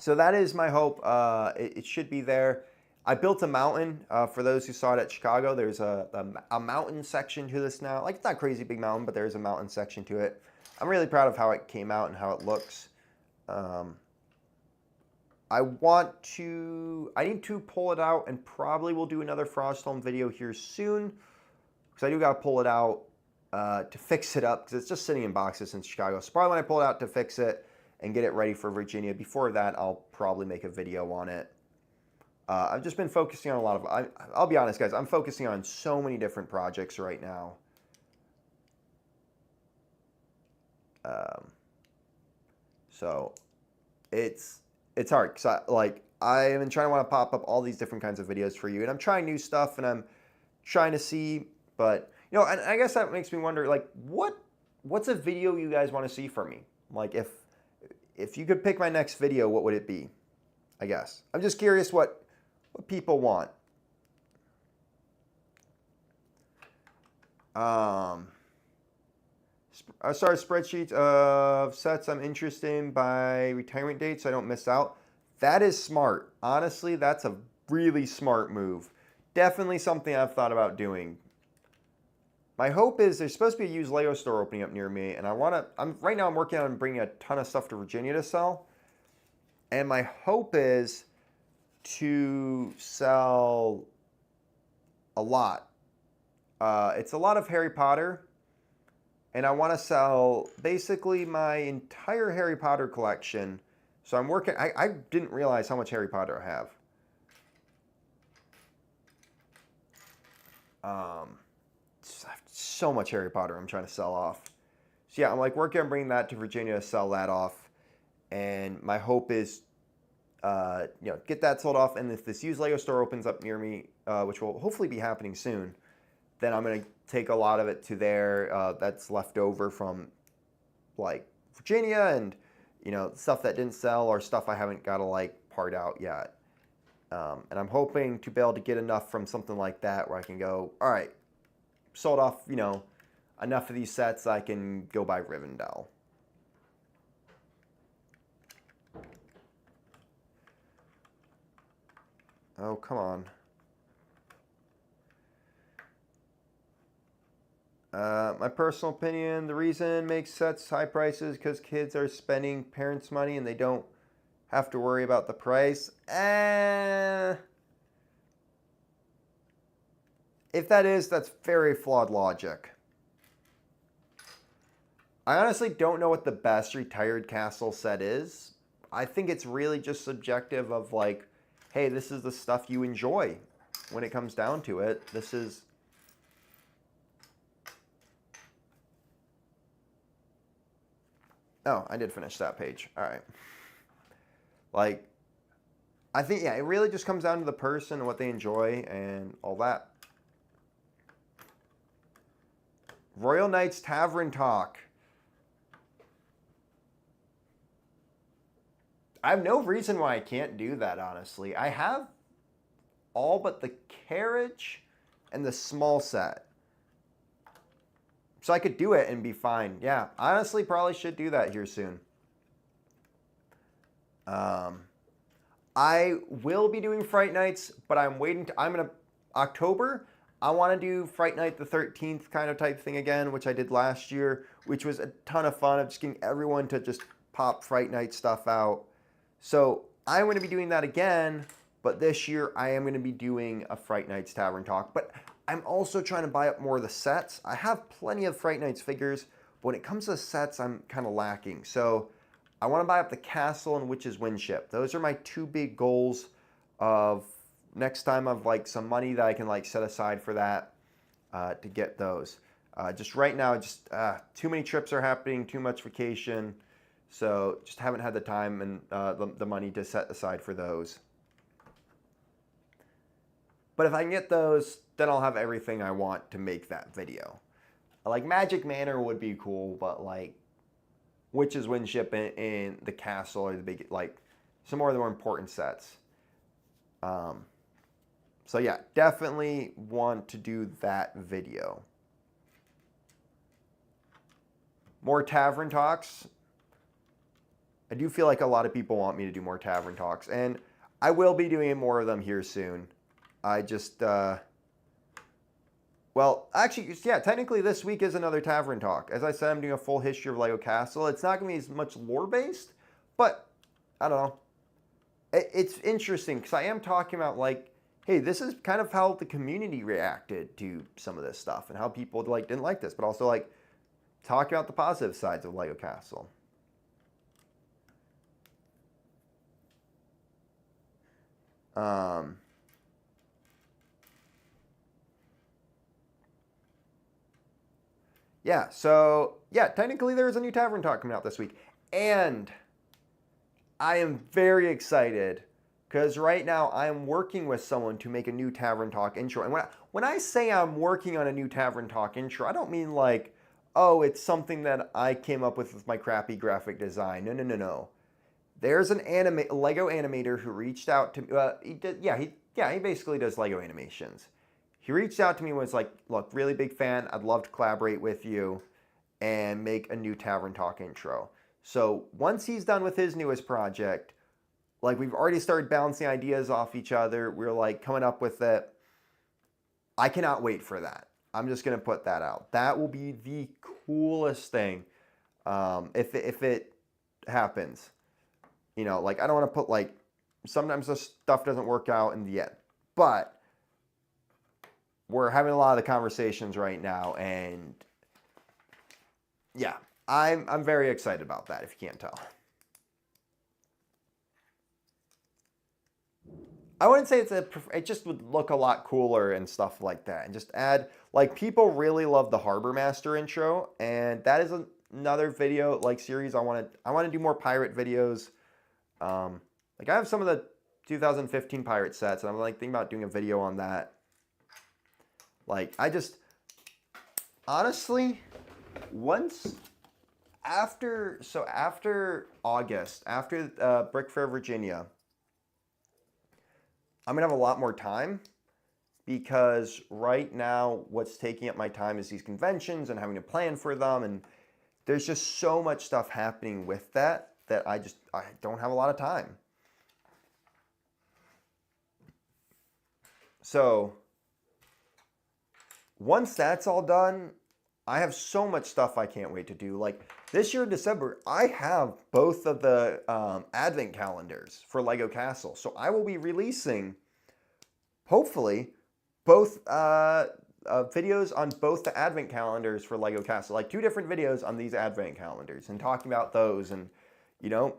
So that is my hope. It should be there. I built a mountain. For those who saw it at Chicago, there's a mountain section to this now. Like it's not a crazy big mountain, but there's a mountain section to it. I'm really proud of how it came out and how it looks. I need to pull it out and probably will do another Frostdome video here soon because I do got to pull it out to fix it up because it's just sitting in boxes in Chicago. So probably when I pull it out to fix it and get it ready for Virginia. Before that, I'll probably make a video on it. I've just been focusing on a lot of, I'll be honest guys, I'm focusing on so many different projects right now. So it's hard because I have been trying to want to pop up all these different kinds of videos for you, and I'm trying new stuff and I'm trying to see, but and I guess that makes me wonder like what's a video you guys want to see from me? Like if you could pick my next video, what would it be? I guess. I'm just curious what people want. I started spreadsheets of sets I'm interested in by retirement date so I don't miss out. That is smart. Honestly, that's a really smart move. Definitely something I've thought about doing. My hope is there's supposed to be a used Lego store opening up near me, and right now I'm working on bringing a ton of stuff to Virginia to sell. And my hope is to sell a lot. It's a lot of Harry Potter, and I want to sell basically my entire Harry Potter collection. So I'm working, I didn't realize how much Harry Potter I have. So much Harry Potter I'm trying to sell off. So yeah, I'm like working on bringing that to Virginia to sell that off. And my hope is, get that sold off. And if this used Lego store opens up near me, which will hopefully be happening soon, then I'm going to take a lot of it to there. That's left over from like Virginia and, stuff that didn't sell or stuff I haven't got to like part out yet. And I'm hoping to be able to get enough from something like that where I can go, all right, sold off, enough of these sets I can go buy Rivendell. Oh, come on. My personal opinion, the reason it makes sets high prices because kids are spending parents' money and they don't have to worry about the price. If that is, that's very flawed logic. I honestly don't know what the best retired castle set is. I think it's really just subjective of like, hey, this is the stuff you enjoy when it comes down to it. This is... Oh, I did finish that page. All right. Like, I think, yeah, it really just comes down to the person and what they enjoy and all that. Royal Knights Tavern Talk. I have no reason why I can't do that, honestly. I have all but the carriage and the small set. So I could do it and be fine. Yeah, honestly, probably should do that here soon. I will be doing Fright Nights, but I'm waiting to, I'm gonna, October, I want to do Fright Night the 13th kind of type thing again, which I did last year, which was a ton of fun of just getting everyone to just pop Fright Night stuff out. So I'm going to be doing that again, but this year I am going to be doing a Fright Nights Tavern Talk. But I'm also trying to buy up more of the sets. I have plenty of Fright Nights figures, but when it comes to sets, I'm kind of lacking. So I want to buy up the Castle and Witch's Winship. Those are my two big goals of next time of like some money that I can like set aside for that to get those. Just right now, just too many trips are happening, too much vacation. So just haven't had the time and the money to set aside for those. But if I can get those, then I'll have everything I want to make that video. Like Magic Manor would be cool, but like Witch's Winship and the Castle are the big, like some more of the more important sets. So yeah, definitely want to do that video. More Tavern Talks. I do feel like a lot of people want me to do more Tavern Talks, and I will be doing more of them here soon. I just, well, actually, yeah, technically this week is another Tavern Talk. As I said, I'm doing a full history of LEGO Castle. It's not going to be as much lore-based, but I don't know. It's interesting, because I am talking about, like, hey, this is kind of how the community reacted to some of this stuff, and how people, like, didn't like this, but also, like, talking about the positive sides of LEGO Castle. Yeah, so, yeah, technically there's a new Tavern Talk coming out this week. And I am very excited because right now I'm working with someone to make a new Tavern Talk intro. And when I say I'm working on a new Tavern Talk intro, I don't mean like, oh, it's something that I came up with my crappy graphic design. No, no, no, no. There's an LEGO animator who reached out to me. He basically does LEGO animations. He reached out to me and was like, look, really big fan. I'd love to collaborate with you and make a new Tavern Talk intro. So once he's done with his newest project, like we've already started bouncing ideas off each other. We're like coming up with it. I cannot wait for that. I'm just going to put that out. That will be the coolest thing if it happens. You know, like I don't want to put like, sometimes the stuff doesn't work out in the end. But we're having a lot of the conversations right now, and yeah, I'm very excited about that, if you can't tell. I wouldn't say it just would look a lot cooler and stuff like that, and just add, like, people really love the Harbor Master intro, and that is another video, like, series I want to do more pirate videos. Like, I have some of the 2015 pirate sets, and I'm like thinking about doing a video on that. Like, honestly, after August, after Brick Fair, Virginia, I'm going to have a lot more time, because right now what's taking up my time is these conventions and having to plan for them, and there's just so much stuff happening with that I don't have a lot of time. So once that's all done, I have so much stuff I can't wait to do. Like this year in December, I have both of the advent calendars for Lego Castle. So I will be releasing, hopefully, both videos on both the advent calendars for Lego Castle. Like 2 different videos on these advent calendars and talking about those. And, you know,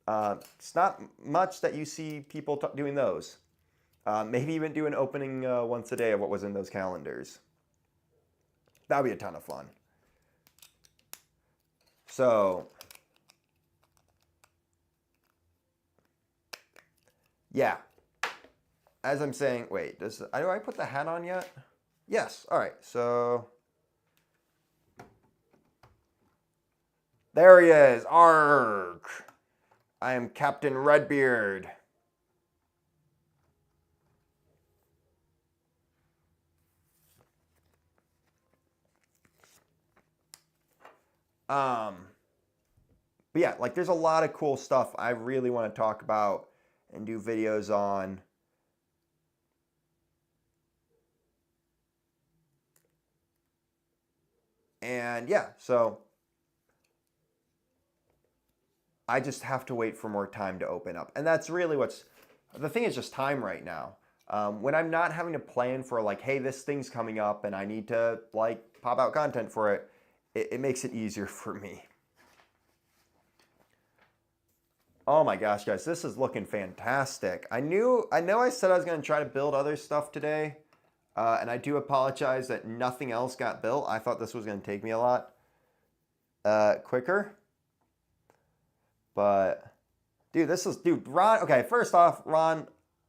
it's not much that you see people doing those. Maybe even do an opening once a day of what was in those calendars. That would be a ton of fun. So, yeah. As I'm saying, wait, do I put the hat on yet? Yes. All right. So, there he is. Arg. I am Captain Redbeard. But yeah, like there's a lot of cool stuff I really want to talk about and do videos on. And yeah, so I just have to wait for more time to open up. And that's really the thing is just time right now. When I'm not having to plan for like, hey, this thing's coming up and I need to like pop out content for it, it makes it easier for me. Oh my gosh, guys, this is looking fantastic. I know I said I was going to try to build other stuff today, and I do apologize that nothing else got built. I thought this was going to take me a lot quicker. But, dude, Ron, okay, first off, Ron,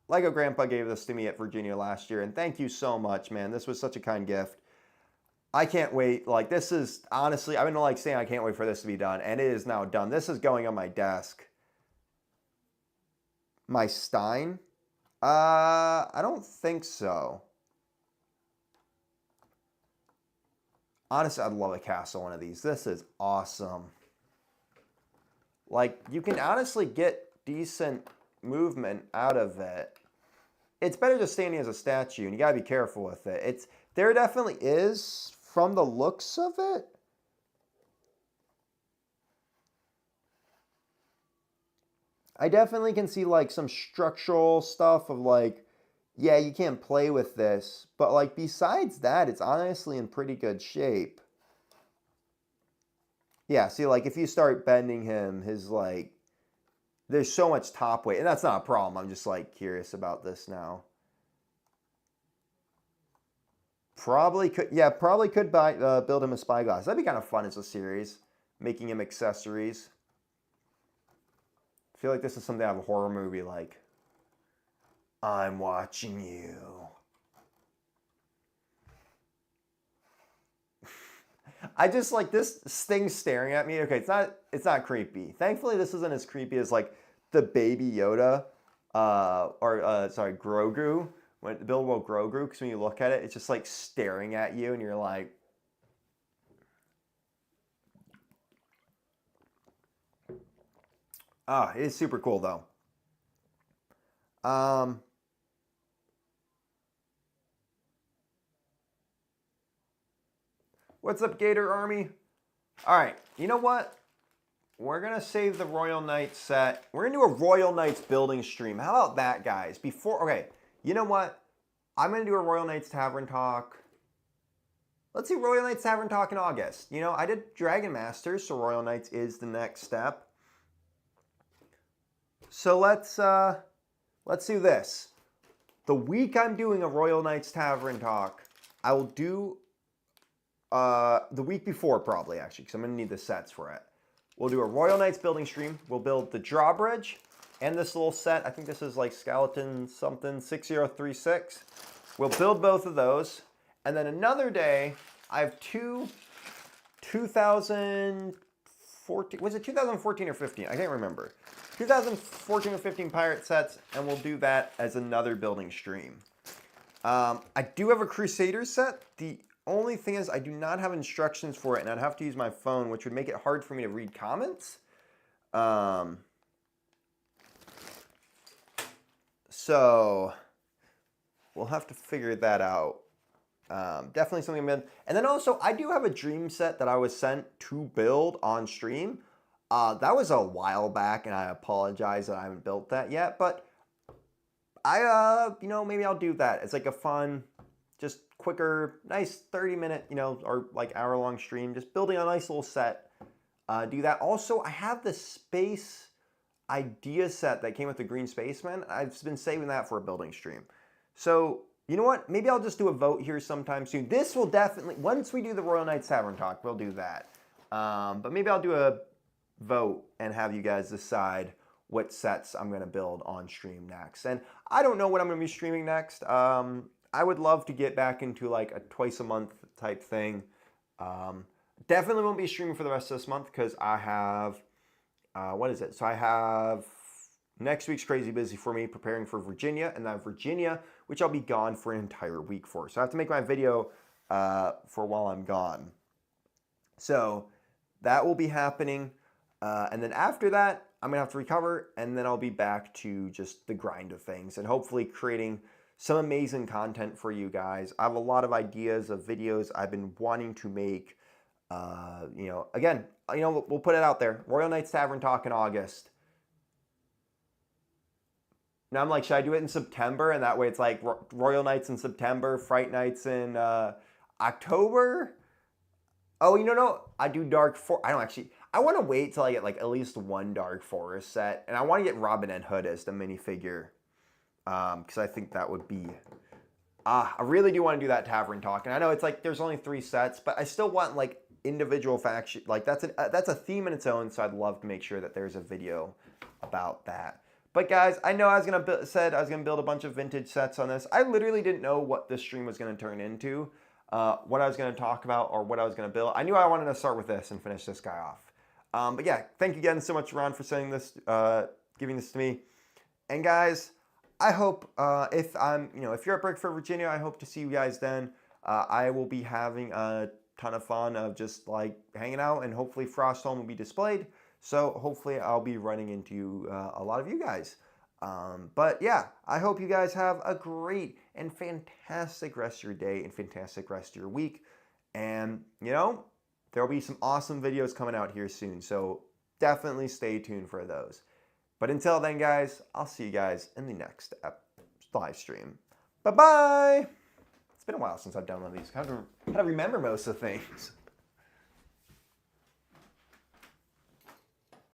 Lego Grandpa gave this to me at Virginia last year, and thank you so much, man. This was such a kind gift. I can't wait. Like, this is, honestly, I've been like saying I can't wait for this to be done, and it is now done. This is going on my desk. My Stein? I don't think so. Honestly, I'd love a castle one of these. This is awesome. Like, you can honestly get decent movement out of it. It's better just standing as a statue, and you gotta be careful with it. There definitely is, from the looks of it, I definitely can see like some structural stuff of like, yeah, you can't play with this. But like besides that, it's honestly in pretty good shape. Yeah, see like if you start bending him, his like, there's so much top weight. And that's not a problem. I'm just like curious about this now. Probably could build him a spyglass. That'd be kind of fun as a series. Making him accessories. I feel like this is something out of a horror movie, like, I'm watching you. I just like this thing staring at me. Okay, it's not creepy. Thankfully, this isn't as creepy as like the Baby Yoda, Grogu. When the buildable Grogu, because when you look at it, it's just like staring at you, and you're like, it is super cool though. What's up, Gator Army? All right, you know what? We're gonna save the Royal Knights set. We're gonna do a Royal Knights building stream. How about that, guys? Okay, you know what? I'm gonna do a Royal Knights Tavern talk. Let's do Royal Knights Tavern talk in August. You know, I did Dragon Masters, so Royal Knights is the next step. So let's do this. The week I'm doing a Royal Knights Tavern talk, I will do the week before probably actually, because I'm gonna need the sets for it. We'll do a Royal Knights building stream. We'll build the drawbridge and this little set. I think this is like skeleton something 6036. We'll build both of those. And then another day, I have 2014, was it 2014 or 15? I can't remember. 2014 or 15 pirate sets, and we'll do that as another building stream. I do have a Crusader set. The only thing is I do not have instructions for it, and I'd have to use my phone, which would make it hard for me to read comments. So we'll have to figure that out. Definitely something I'm in. And then also, I do have a dream set that I was sent to build on stream. That was a while back, and I apologize that I haven't built that yet. But maybe I'll do that. It's like a fun, just quicker, nice 30-minute, or like hour-long stream. Just building a nice little set. Do that. Also, I have the space idea set that came with the Green Spaceman. I've been saving that for a building stream. So, you know what? Maybe I'll just do a vote here sometime soon. This will definitely, once we do the Royal Knights Tavern Talk, we'll do that. But maybe I'll do a vote and have you guys decide what sets I'm going to build on stream next. And I don't know what I'm going to be streaming next. I would love to get back into like a twice a month type thing. Definitely won't be streaming for the rest of this month because I have, what is it? So I have next week's crazy busy for me preparing for Virginia, and then Virginia, which I'll be gone for an entire week for. So I have to make my video for while I'm gone. So that will be happening. And then after that, I'm going to have to recover, and then I'll be back to just the grind of things and hopefully creating some amazing content for you guys. I have a lot of ideas of videos I've been wanting to make. Again, we'll put it out there. Royal Knights Tavern Talk in August. Now I'm like, should I do it in September? And that way it's like Royal Knights in September, Fright Nights in October. Oh, no, I do Dark Forest. I want to wait till I get like at least one Dark Forest set. And I want to get Robin Hood as the minifigure. Because I think that would be... I really do want to do that Tavern Talk. And I know it's like there's only 3 sets, but I still want like individual faction. Like that's a theme in its own, so I'd love to make sure that there's a video about that. But guys, I know I was gonna build a bunch of vintage sets on this. I literally didn't know what this stream was gonna turn into, what I was gonna talk about, or what I was gonna build. I knew I wanted to start with this and finish this guy off. But yeah, thank you again so much, Ron, for sending this, giving this to me. And guys, I hope if you're at Brick for Virginia, I hope to see you guys then. I will be having a ton of fun of just like hanging out, and hopefully Frostholm will be displayed. So hopefully I'll be running into a lot of you guys. But yeah, I hope you guys have a great and fantastic rest of your day and fantastic rest of your week. And there'll be some awesome videos coming out here soon. So definitely stay tuned for those. But until then, guys, I'll see you guys in the next live stream. Bye-bye! It's been a while since I've downloaded these. I had to remember most of the things.